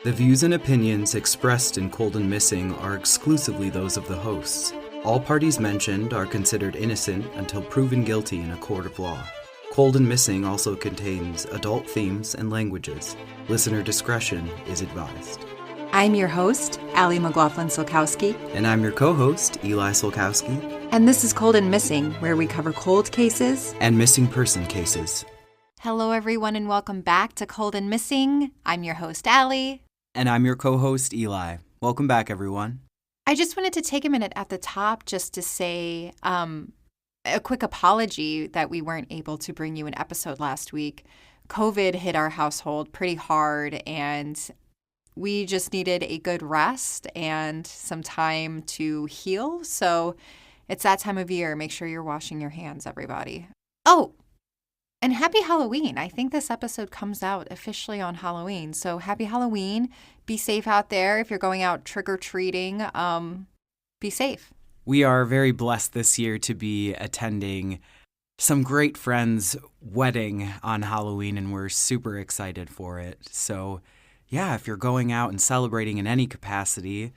The views and opinions expressed in Cold and Missing are exclusively those of the hosts. All parties mentioned are considered innocent until proven guilty in a court of law. Cold and Missing also contains adult themes and languages. Listener discretion is advised. I'm your host, Allie McLaughlin-Solkowski. And I'm your co-host, Eli Solkowski. And this is Cold and Missing, where we cover cold cases and missing person cases. Hello, everyone, and welcome back to Cold and Missing. I'm your host, Allie. And I'm your co-host, Eli. Welcome back, everyone. I just wanted to take a minute at the top just to say a quick apology that we weren't able to bring you an episode last week. COVID hit our household pretty hard, and we just needed a good rest and some time to heal. So it's that time of year. Make sure you're washing your hands, everybody. Oh, and happy Halloween. I think this episode comes out officially on Halloween. So happy Halloween. Be safe out there. If you're going out trick-or-treating, be safe. We are very blessed this year to be attending some great friends' wedding on Halloween, and we're super excited for it. So yeah, if you're going out and celebrating in any capacity,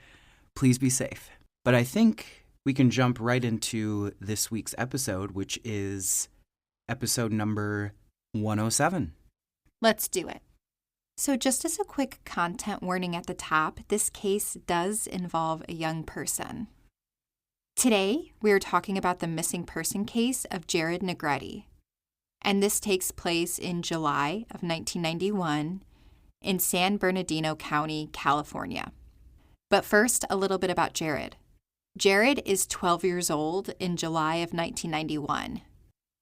please be safe. But I think we can jump right into this week's episode, which is episode number 107. Let's do it. So just as a quick content warning at the top, this case does involve a young person. Today, we are talking about the missing person case of Jared Negrete, and this takes place in July of 1991 in San Bernardino County, California. But first, a little bit about Jared. Jared is 12 years old in July of 1991.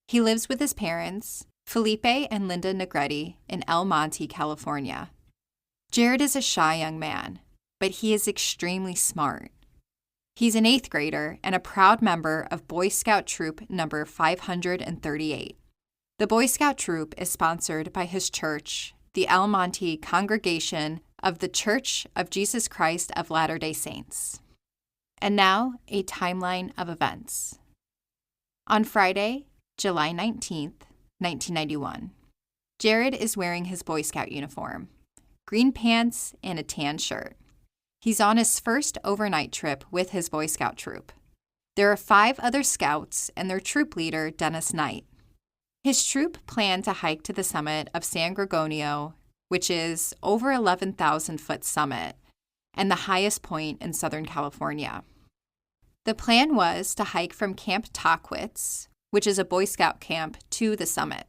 He lives with his parents, Felipe and Linda Negrete, in El Monte, California. Jared is a shy young man, but he is extremely smart. He's an 8th grader and a proud member of Boy Scout Troop number 538. The Boy Scout Troop is sponsored by his church, the El Monte Congregation of the Church of Jesus Christ of Latter-day Saints. And now, a timeline of events. On Friday, July 19th, 1991, Jared is wearing his Boy Scout uniform, green pants and a tan shirt. He's on his first overnight trip with his Boy Scout troop. There are 5 other scouts and their troop leader, Dennis Knight. His troop planned to hike to the summit of San Gorgonio, which is over 11,000-foot summit and the highest point in Southern California. The plan was to hike from Camp Tockwitz, which is a Boy Scout camp, to the summit.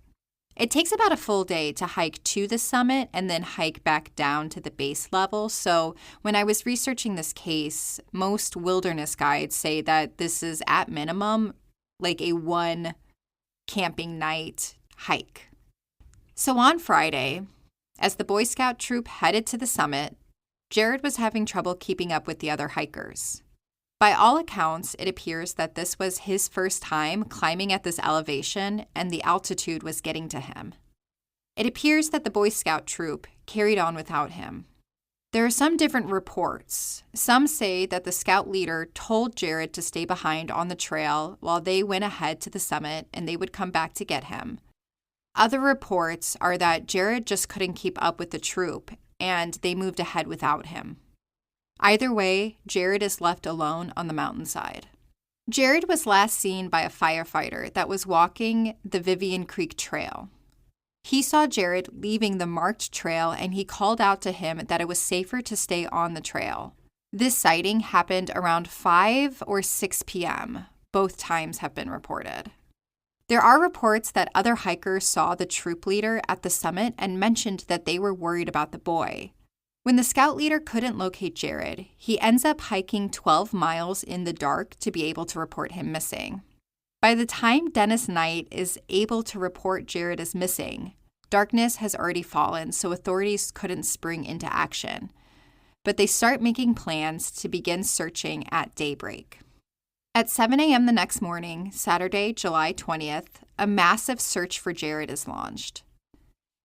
It takes about a full day to hike to the summit and then hike back down to the base level. So when I was researching this case, most wilderness guides say that this is at minimum like a 1 camping night hike. So on Friday, as the Boy Scout troop headed to the summit, Jared was having trouble keeping up with the other hikers. By all accounts, it appears that this was his first time climbing at this elevation, and the altitude was getting to him. It appears that the Boy Scout troop carried on without him. There are some different reports. Some say that the scout leader told Jared to stay behind on the trail while they went ahead to the summit and they would come back to get him. Other reports are that Jared just couldn't keep up with the troop, and they moved ahead without him. Either way, Jared is left alone on the mountainside. Jared was last seen by a firefighter that was walking the Vivian Creek Trail. He saw Jared leaving the marked trail, and he called out to him that it was safer to stay on the trail. This sighting happened around 5 or 6 p.m. Both times have been reported. There are reports that other hikers saw the troop leader at the summit and mentioned that they were worried about the boy. When the scout leader couldn't locate Jared, he ends up hiking 12 miles in the dark to be able to report him missing. By the time Dennis Knight is able to report Jared as missing, darkness has already fallen, so authorities couldn't spring into action. But they start making plans to begin searching at daybreak. At 7 a.m. the next morning, Saturday, July 20th, a massive search for Jared is launched.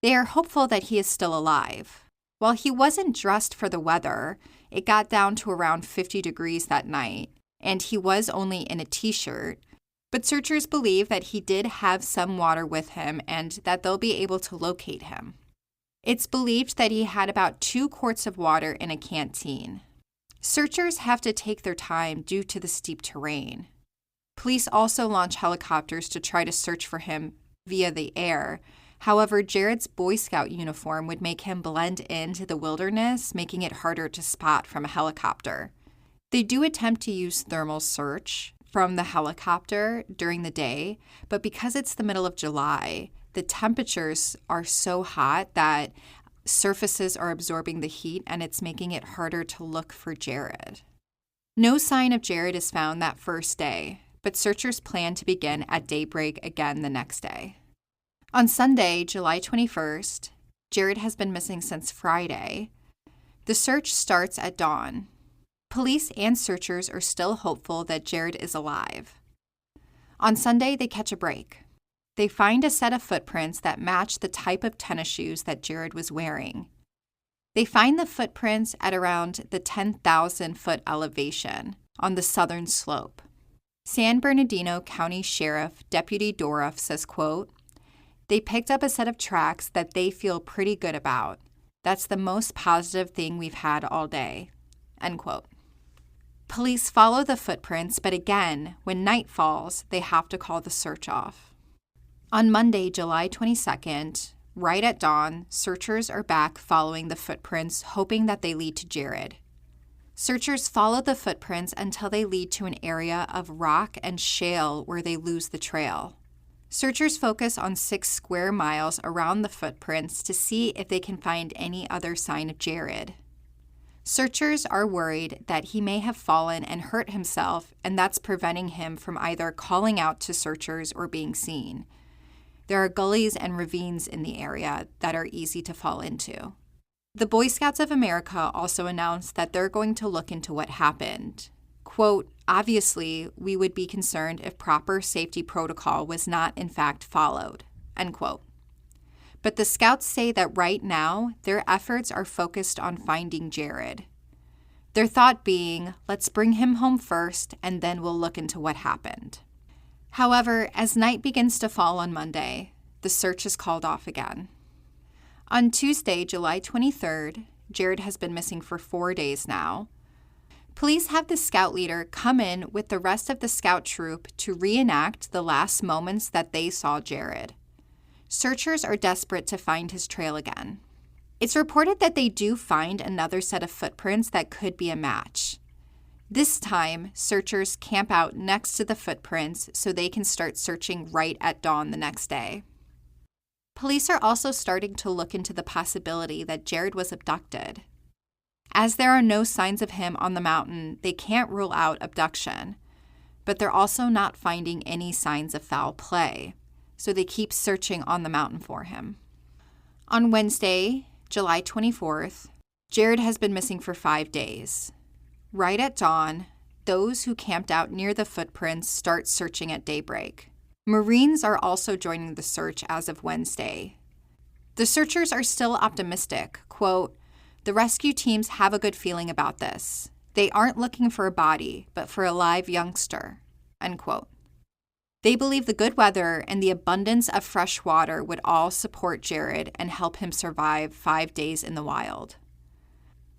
They are hopeful that he is still alive. While he wasn't dressed for the weather, it got down to around 50 degrees that night, and he was only in a t-shirt, but searchers believe that he did have some water with him and that they'll be able to locate him. It's believed that he had about 2 quarts of water in a canteen. Searchers have to take their time due to the steep terrain. Police also launch helicopters to try to search for him via the air. However, Jared's Boy Scout uniform would make him blend into the wilderness, making it harder to spot from a helicopter. They do attempt to use thermal search from the helicopter during the day, but because it's the middle of July, the temperatures are so hot that surfaces are absorbing the heat and it's making it harder to look for Jared. No sign of Jared is found that first day, but searchers plan to begin at daybreak again the next day. On Sunday, July 21st, Jared has been missing since Friday. The search starts at dawn. Police and searchers are still hopeful that Jared is alive. On Sunday, they catch a break. They find a set of footprints that match the type of tennis shoes that Jared was wearing. They find the footprints at around the 10,000-foot elevation on the southern slope. San Bernardino County Sheriff Deputy Dorff says, quote, "They picked up a set of tracks that they feel pretty good about. That's the most positive thing we've had all day," end quote. Police follow the footprints, but again, when night falls, they have to call the search off. On Monday, July 22nd, right at dawn, searchers are back following the footprints, hoping that they lead to Jared. Searchers follow the footprints until they lead to an area of rock and shale where they lose the trail. Searchers focus on 6 square miles around the footprints to see if they can find any other sign of Jared. Searchers are worried that he may have fallen and hurt himself, and that's preventing him from either calling out to searchers or being seen. There are gullies and ravines in the area that are easy to fall into. The Boy Scouts of America also announced that they're going to look into what happened. Quote, "Obviously, we would be concerned if proper safety protocol was not in fact followed," end quote. But the Scouts say that right now, their efforts are focused on finding Jared. Their thought being, let's bring him home first, and then we'll look into what happened. However, as night begins to fall on Monday, the search is called off again. On Tuesday, July 23rd, Jared has been missing for 4 days now. Police have the scout leader come in with the rest of the scout troop to reenact the last moments that they saw Jared. Searchers are desperate to find his trail again. It's reported that they do find another set of footprints that could be a match. This time, searchers camp out next to the footprints so they can start searching right at dawn the next day. Police are also starting to look into the possibility that Jared was abducted. As there are no signs of him on the mountain, they can't rule out abduction, but they're also not finding any signs of foul play, so they keep searching on the mountain for him. On Wednesday, July 24th, Jared has been missing for 5 days. Right at dawn, those who camped out near the footprints start searching at daybreak. Marines are also joining the search as of Wednesday. The searchers are still optimistic. Quote, "The rescue teams have a good feeling about this. They aren't looking for a body, but for a live youngster," end quote. They believe the good weather and the abundance of fresh water would all support Jared and help him survive 5 days in the wild.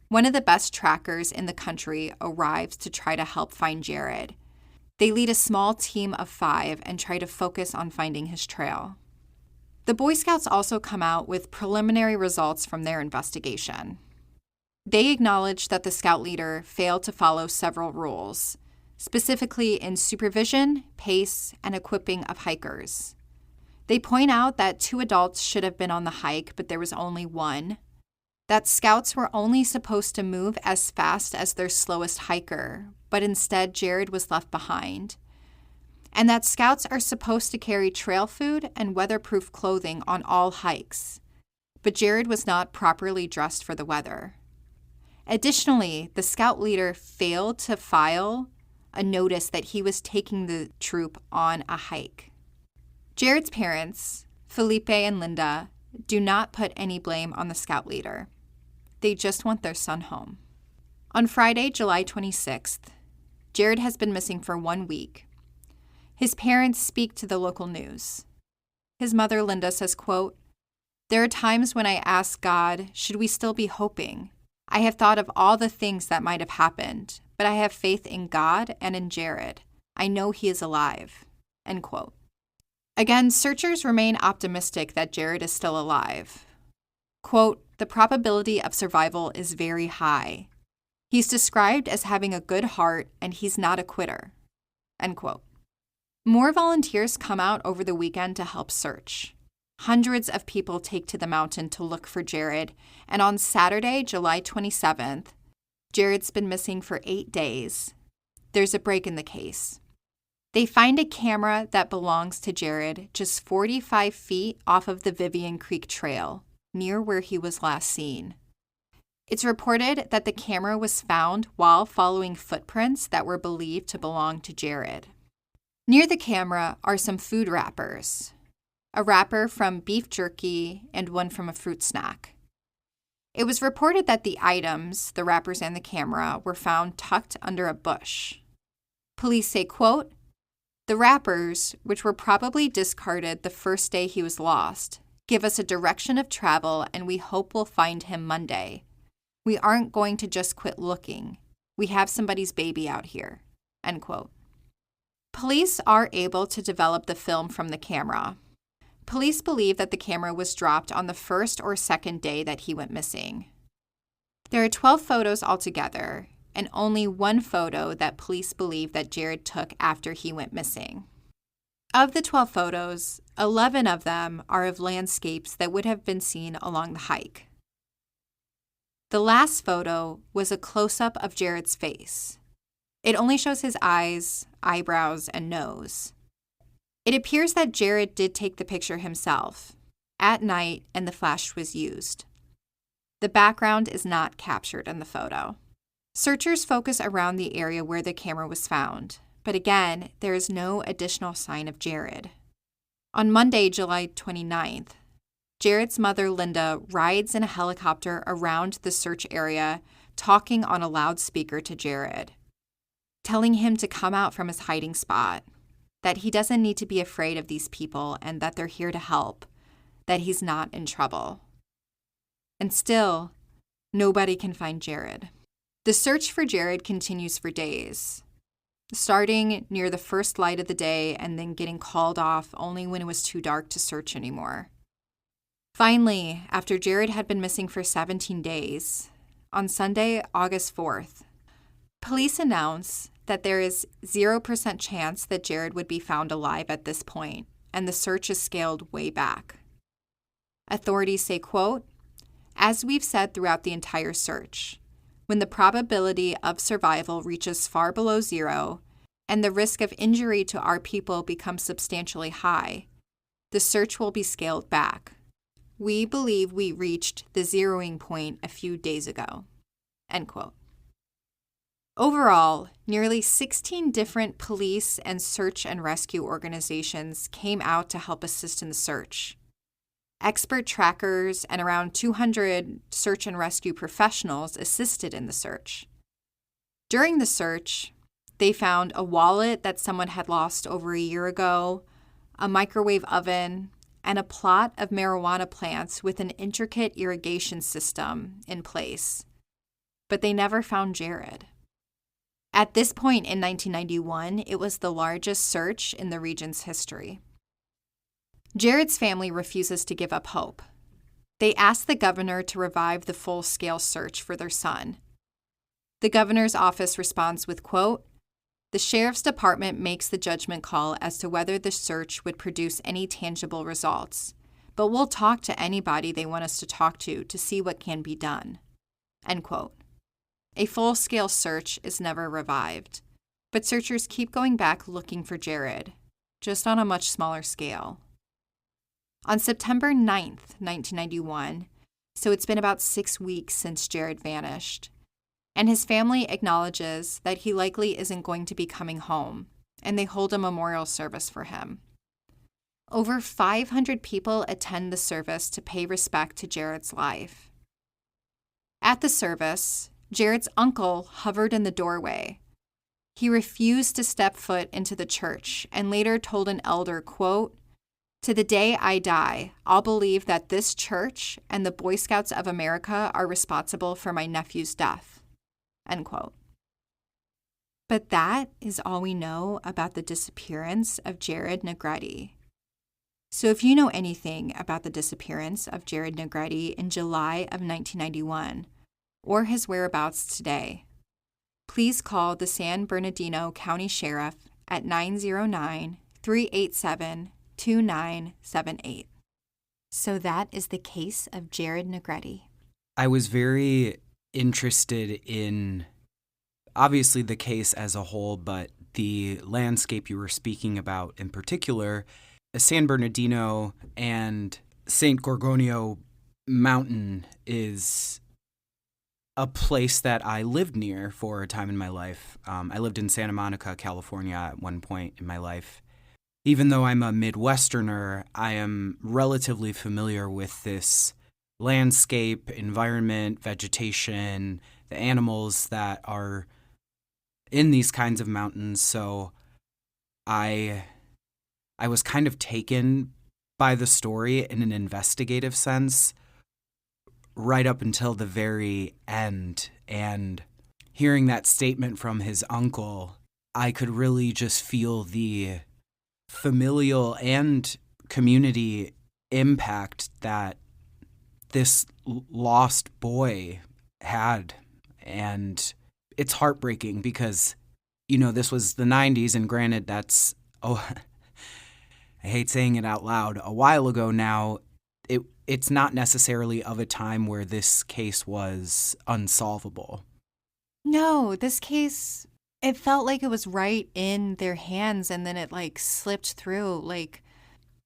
One of the best trackers in the country arrives to try to help find Jared. They lead a small team of 5 and try to focus on finding his trail. The Boy Scouts also come out with preliminary results from their investigation. They acknowledge that the scout leader failed to follow several rules, specifically in supervision, pace, and equipping of hikers. They point out that 2 adults should have been on the hike, but there was only 1. That scouts were only supposed to move as fast as their slowest hiker, but instead Jared was left behind. And that scouts are supposed to carry trail food and weatherproof clothing on all hikes, but Jared was not properly dressed for the weather. Additionally, the scout leader failed to file a notice that he was taking the troop on a hike. Jared's parents, Felipe and Linda, do not put any blame on the scout leader. They just want their son home. On Friday, July 26th, Jared has been missing for 1 week. His parents speak to the local news. His mother, Linda, says, quote, There are times when I ask God, should we still be hoping? I have thought of all the things that might have happened, but I have faith in God and in Jared. I know he is alive." End quote. Again, searchers remain optimistic that Jared is still alive. Quote, "The probability of survival is very high. He's described as having a good heart and he's not a quitter." End quote. More volunteers come out over the weekend to help search. Hundreds of people take to the mountain to look for Jared, and on Saturday, July 27th, Jared's been missing for 8 days. There's a break in the case. They find a camera that belongs to Jared just 45 feet off of the Vivian Creek Trail, near where he was last seen. It's reported that the camera was found while following footprints that were believed to belong to Jared. Near the camera are some food wrappers, a wrapper from beef jerky and one from a fruit snack. It was reported that the items, the wrappers and the camera, were found tucked under a bush. Police say, quote, "The wrappers, which were probably discarded the first day he was lost, give us a direction of travel and we hope we'll find him Monday. We aren't going to just quit looking. We have somebody's baby out here." End quote. Police are able to develop the film from the camera. Police believe that the camera was dropped on the first or second day that he went missing. There are 12 photos altogether, and only one photo that police believe that Jared took after he went missing. Of the 12 photos, 11 of them are of landscapes that would have been seen along the hike. The last photo was a close-up of Jared's face. It only shows his eyes, eyebrows, and nose. It appears that Jared did take the picture himself, at night, and the flash was used. The background is not captured in the photo. Searchers focus around the area where the camera was found, but again, there is no additional sign of Jared. On Monday, July 29th, Jared's mother, Linda, rides in a helicopter around the search area, talking on a loudspeaker to Jared, telling him to come out from his hiding spot, that he doesn't need to be afraid of these people and that they're here to help, that he's not in trouble. And still, nobody can find Jared. The search for Jared continues for days, starting near the first light of the day and then getting called off only when it was too dark to search anymore. Finally, after Jared had been missing for 17 days, on Sunday, August 4th, police announce that there is 0% chance that Jared would be found alive at this point, and the search is scaled way back. Authorities say, quote, "As we've said throughout the entire search, when the probability of survival reaches far below 0 and the risk of injury to our people becomes substantially high, the search will be scaled back. We believe we reached the zeroing point a few days ago." End quote. Overall, nearly 16 different police and search and rescue organizations came out to help assist in the search. Expert trackers and around 200 search and rescue professionals assisted in the search. During the search, they found a wallet that someone had lost over a year ago, a microwave oven, and a plot of marijuana plants with an intricate irrigation system in place. But they never found Jared. At this point in 1991, it was the largest search in the region's history. Jared's family refuses to give up hope. They ask the governor to revive the full-scale search for their son. The governor's office responds with, quote, "The sheriff's department makes the judgment call as to whether the search would produce any tangible results, but we'll talk to anybody they want us to talk to see what can be done." End quote. A full-scale search is never revived, but searchers keep going back looking for Jared, just on a much smaller scale. On September 9th, 1991, so it's been about 6 weeks since Jared vanished, and his family acknowledges that he likely isn't going to be coming home, and they hold a memorial service for him. Over 500 people attend the service to pay respect to Jared's life. At the service, Jared's uncle hovered in the doorway. He refused to step foot into the church and later told an elder, quote, To the day I die, I'll believe that this church and the Boy Scouts of America are responsible for my nephew's death. End quote. But that is all we know about the disappearance of Jared Negrete. So if you know anything about the disappearance of Jared Negrete in July of 1991 or his whereabouts today, please call the San Bernardino County Sheriff at 909-387-2978. So that is the case of Jared Negrete. I was very interested in, obviously, the case as a whole, but the landscape you were speaking about in particular. San Bernardino and San Gorgonio Mountain is a place that I lived near for a time in my life. I lived in Santa Monica, California at one point in my life. Even though I'm a Midwesterner, I am relatively familiar with this landscape, environment, vegetation, the animals that are in these kinds of mountains. So I was kind of taken by the story in an investigative sense right up until the very end. And hearing that statement from his uncle, I could really just feel the familial and community impact that this lost boy had. And it's heartbreaking because, this was the 90s, and granted, that's, I hate saying it out loud, a while ago now. It's not necessarily of a time where this case was unsolvable. No, this case, it felt like it was right in their hands and then it slipped through.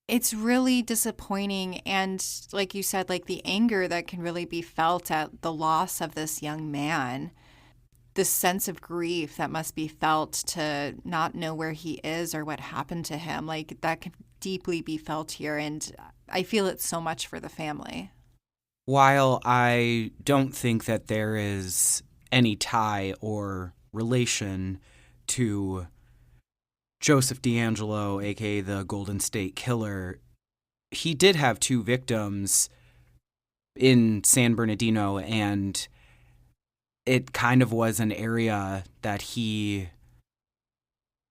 It's really disappointing. And like you said, the anger that can really be felt at the loss of this young man, the sense of grief that must be felt to not know where he is or what happened to him, that can deeply be felt here. And I feel it so much for the family. While I don't think that there is any tie or relation to Joseph DeAngelo, a.k.a. the Golden State Killer, he did have two victims in San Bernardino, and it kind of was an area that he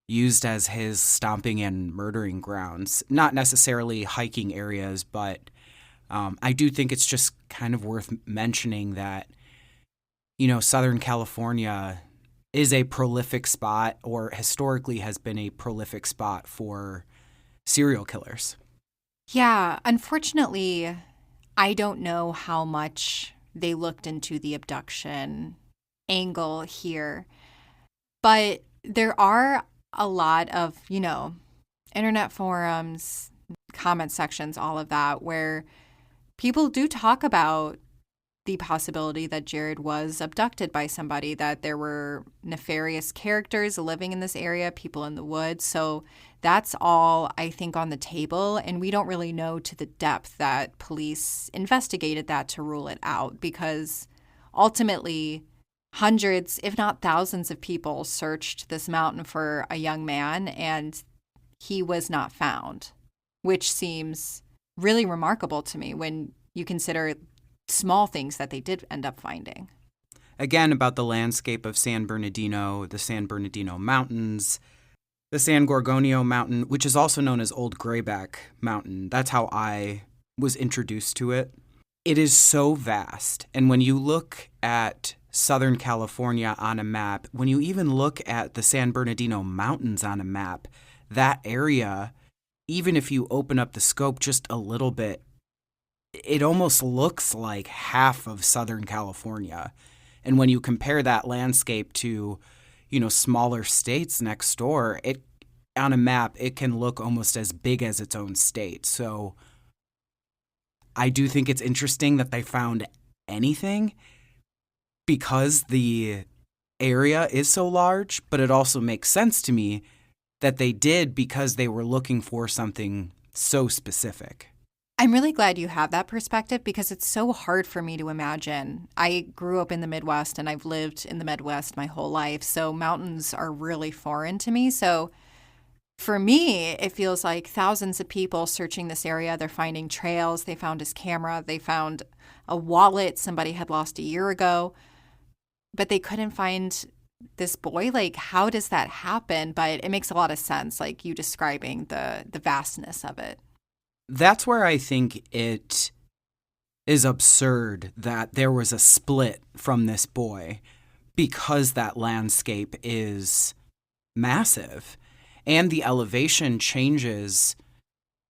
used as his stomping and murdering grounds. Not necessarily hiking areas, but I do think it's just kind of worth mentioning that, Southern California is a prolific spot, or historically has been a prolific spot for serial killers. Yeah, unfortunately, I don't know how much they looked into the abduction angle here, but there are a lot of, internet forums, comment sections, all of that, where people do talk about the possibility that Jared was abducted by somebody, that there were nefarious characters living in this area, people in the woods. So that's all, I think, on the table. And we don't really know to the depth that police investigated that to rule it out, because ultimately hundreds, if not thousands of people searched this mountain for a young man, and he was not found, which seems really remarkable to me when you consider small things that they did end up finding. Again, about the landscape of San Bernardino, the San Bernardino Mountains, the San Gorgonio Mountain, which is also known as Old Grayback Mountain. That's how I was introduced to it. It is so vast. And when you look at Southern California on a map, when you even look at the San Bernardino Mountains on a map, that area, even if you open up the scope just a little bit, it almost looks like half of Southern California. And when you compare that landscape to, smaller states next door, it on a map, it can look almost as big as its own state. So I do think it's interesting that they found anything because the area is so large, but it also makes sense to me that they did because they were looking for something so specific. I'm really glad you have that perspective, because it's so hard for me to imagine. I grew up in the Midwest and I've lived in the Midwest my whole life, so mountains are really foreign to me. So For me, it feels like thousands of people searching this area. They're finding trails. They found his camera. They found a wallet somebody had lost a year ago, but they couldn't find this boy. Like, how does that happen? But it makes a lot of sense, like you describing the vastness of it. That's where I think it is absurd that there was a split from this boy, because that landscape is massive and the elevation changes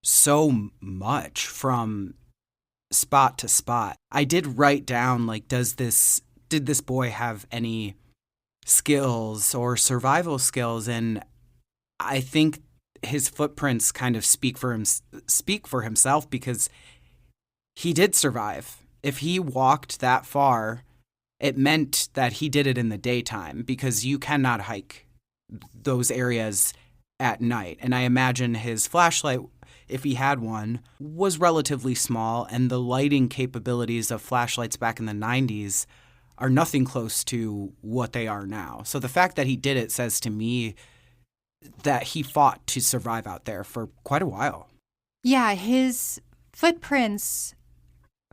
so much from spot to spot. I did write down, like, did this boy have any skills or survival skills? And I think his footprints kind of speak for himself, because he did survive. If he walked that far, it meant that he did it in the daytime, because you cannot hike those areas at night. And I imagine his flashlight, if he had one, was relatively small, and the lighting capabilities of flashlights back in the 90s are nothing close to what they are now. So the fact that he did it says to me that he fought to survive out there for quite a while. Yeah, his footprints,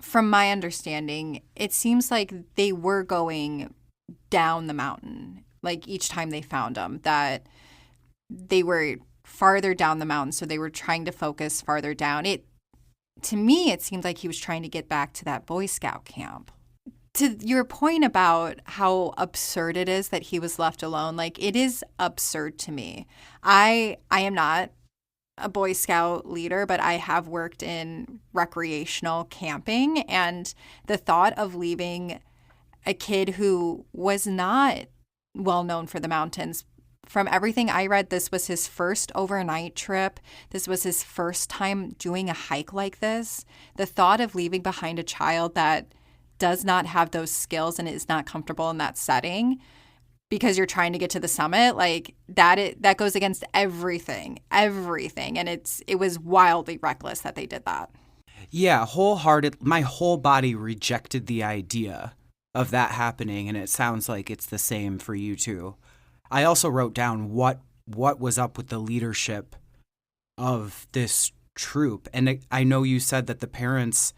from my understanding, it seems like they were going down the mountain. Like each time they found him, that they were farther down the mountain, so they were trying to focus farther down. To me, it seemed like he was trying to get back to that Boy Scout camp. To your point about how absurd it is that he was left alone, like, it is absurd to me. I am not a Boy Scout leader, but I have worked in recreational camping, and the thought of leaving a kid who was not well known for the mountains. From everything I read, this was his first overnight trip. This was his first time doing a hike like this. The thought of leaving behind a child that does not have those skills and is not comfortable in that setting because you're trying to get to the summit, like that goes against everything. And it was wildly reckless that they did that. Yeah, my whole body rejected the idea of that happening, and it sounds like it's the same for you too. I also wrote down what was up with the leadership of this troop. And I know you said that the parents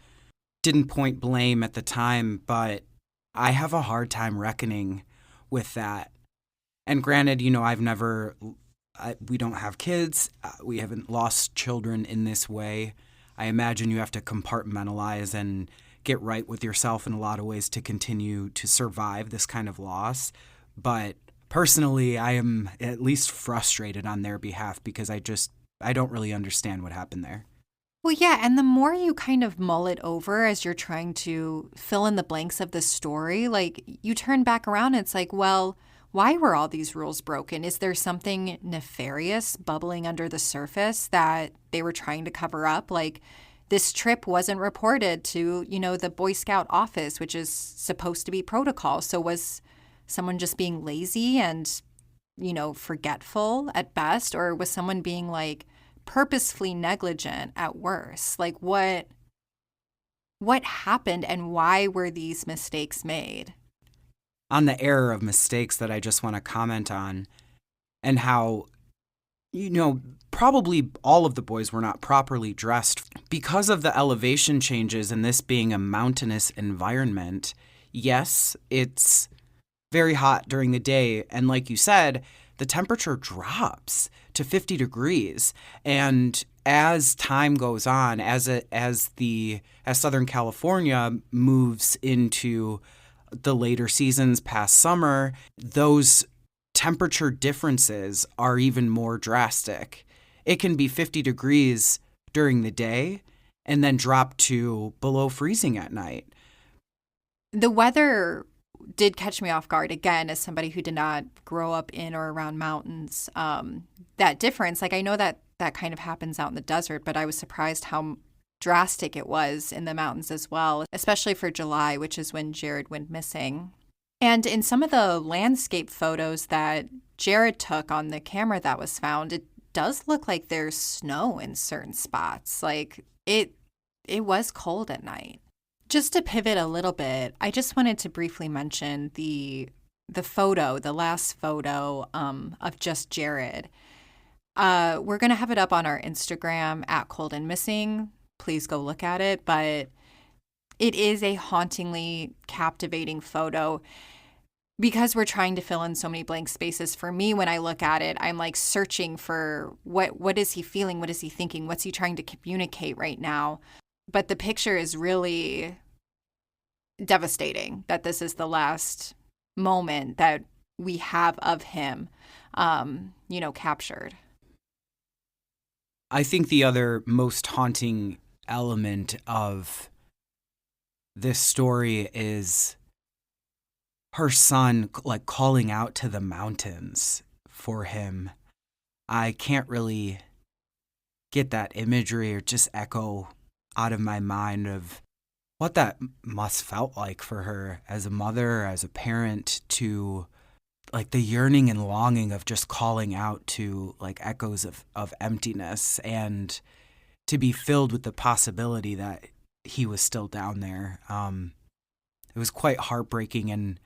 didn't point blame at the time, but I have a hard time reckoning with that. And granted, we don't have kids. We haven't lost children in this way. I imagine you have to compartmentalize and get right with yourself in a lot of ways to continue to survive this kind of loss. But personally, I am at least frustrated on their behalf, because I don't really understand what happened there. Well, yeah, and the more you kind of mull it over as you're trying to fill in the blanks of the story, like, you turn back around and it's like, well, why were all these rules broken? Is there something nefarious bubbling under the surface that they were trying to cover up? Like, this trip wasn't reported to, the Boy Scout office, which is supposed to be protocol. So was someone just being lazy and, forgetful at best? Or was someone being, like, purposefully negligent at worst? Like, what happened, and why were these mistakes made? On the error of mistakes that I just want to comment on, and how, probably all of the boys were not properly dressed because of the elevation changes and this being a mountainous environment. Yes, it's very hot during the day, and like you said, the temperature drops to 50 degrees. And as time goes on, as Southern California moves into the later seasons past summer, those temperature differences are even more drastic. It can be 50 degrees during the day and then drop to below freezing at night. The weather did catch me off guard, again, as somebody who did not grow up in or around mountains. That difference, like, I know that kind of happens out in the desert, but I was surprised how drastic it was in the mountains as well, especially for July, which is when Jared went missing. And in some of the landscape photos that Jared took on the camera that was found, it does look like there's snow in certain spots. Like, it was cold at night. Just to pivot a little bit, I just wanted to briefly mention the last photo of just Jared. We're going to have it up on our Instagram at Cold and Missing. Please go look at it. But it is a hauntingly captivating photo because we're trying to fill in so many blank spaces. For me, when I look at it, I'm like searching for what is he feeling? What is he thinking? What's he trying to communicate right now? But the picture is really devastating that this is the last moment that we have of him, captured. I think the other most haunting element of this story is her son like calling out to the mountains for him. I can't really get that imagery or just echo out of my mind of what that must felt like for her as a mother, as a parent, to like the yearning and longing of just calling out to like echoes of emptiness and to be filled with the possibility that he was still down there. It was quite heartbreaking, and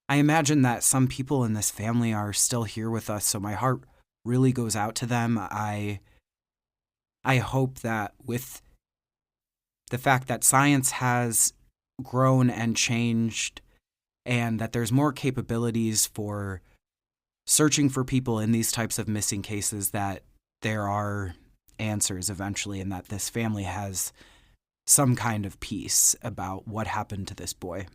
I imagine that some people in this family are still here with us, so my heart really goes out to them. I hope that with the fact that science has grown and changed and that there's more capabilities for searching for people in these types of missing cases, that there are answers eventually and that this family has some kind of peace about what happened to this boy.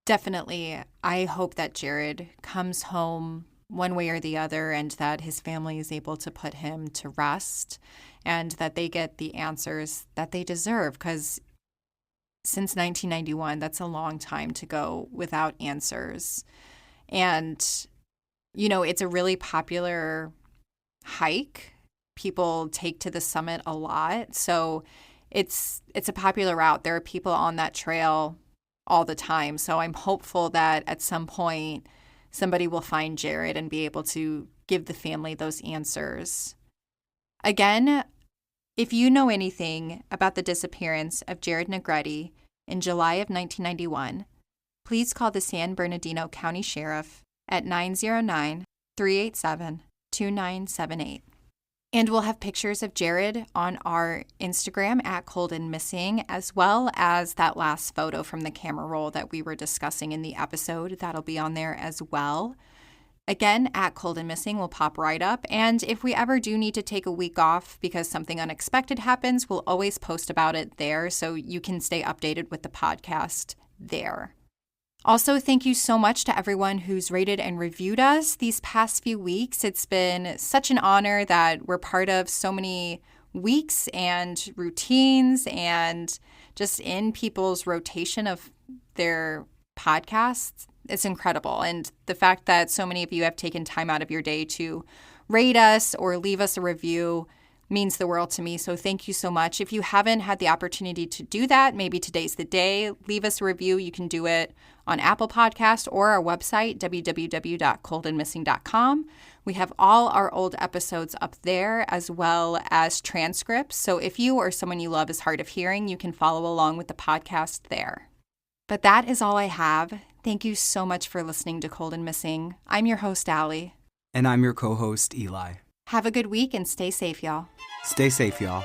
Definitely. I hope that Jared comes home one way or the other and that his family is able to put him to rest and that they get the answers that they deserve, because since 1991, that's a long time to go without answers. And, it's a really popular hike. People take to the summit a lot. So it's a popular route. There are people on that trail all the time. So I'm hopeful that at some point somebody will find Jared and be able to give the family those answers. Again, if you know anything about the disappearance of Jared Negrete in July of 1991, please call the San Bernardino County Sheriff at 909-387-2978. And we'll have pictures of Jared on our Instagram at Cold and Missing, as well as that last photo from the camera roll that we were discussing in the episode. That'll be on there as well. Again, at Cold and Missing will pop right up. And if we ever do need to take a week off because something unexpected happens, we'll always post about it there so you can stay updated with the podcast there. Also, thank you so much to everyone who's rated and reviewed us these past few weeks. It's been such an honor that we're part of so many weeks and routines and just in people's rotation of their podcasts. It's incredible. And the fact that so many of you have taken time out of your day to rate us or leave us a review means the world to me. So thank you so much. If you haven't had the opportunity to do that, maybe today's the day. Leave us a review. You can do it on Apple Podcast or our website, www.coldandmissing.com. We have all our old episodes up there as well as transcripts. So if you or someone you love is hard of hearing, you can follow along with the podcast there. But that is all I have. Thank you so much for listening to Cold and Missing. I'm your host, Allie. And I'm your co-host, Eli. Have a good week and stay safe, y'all. Stay safe, y'all.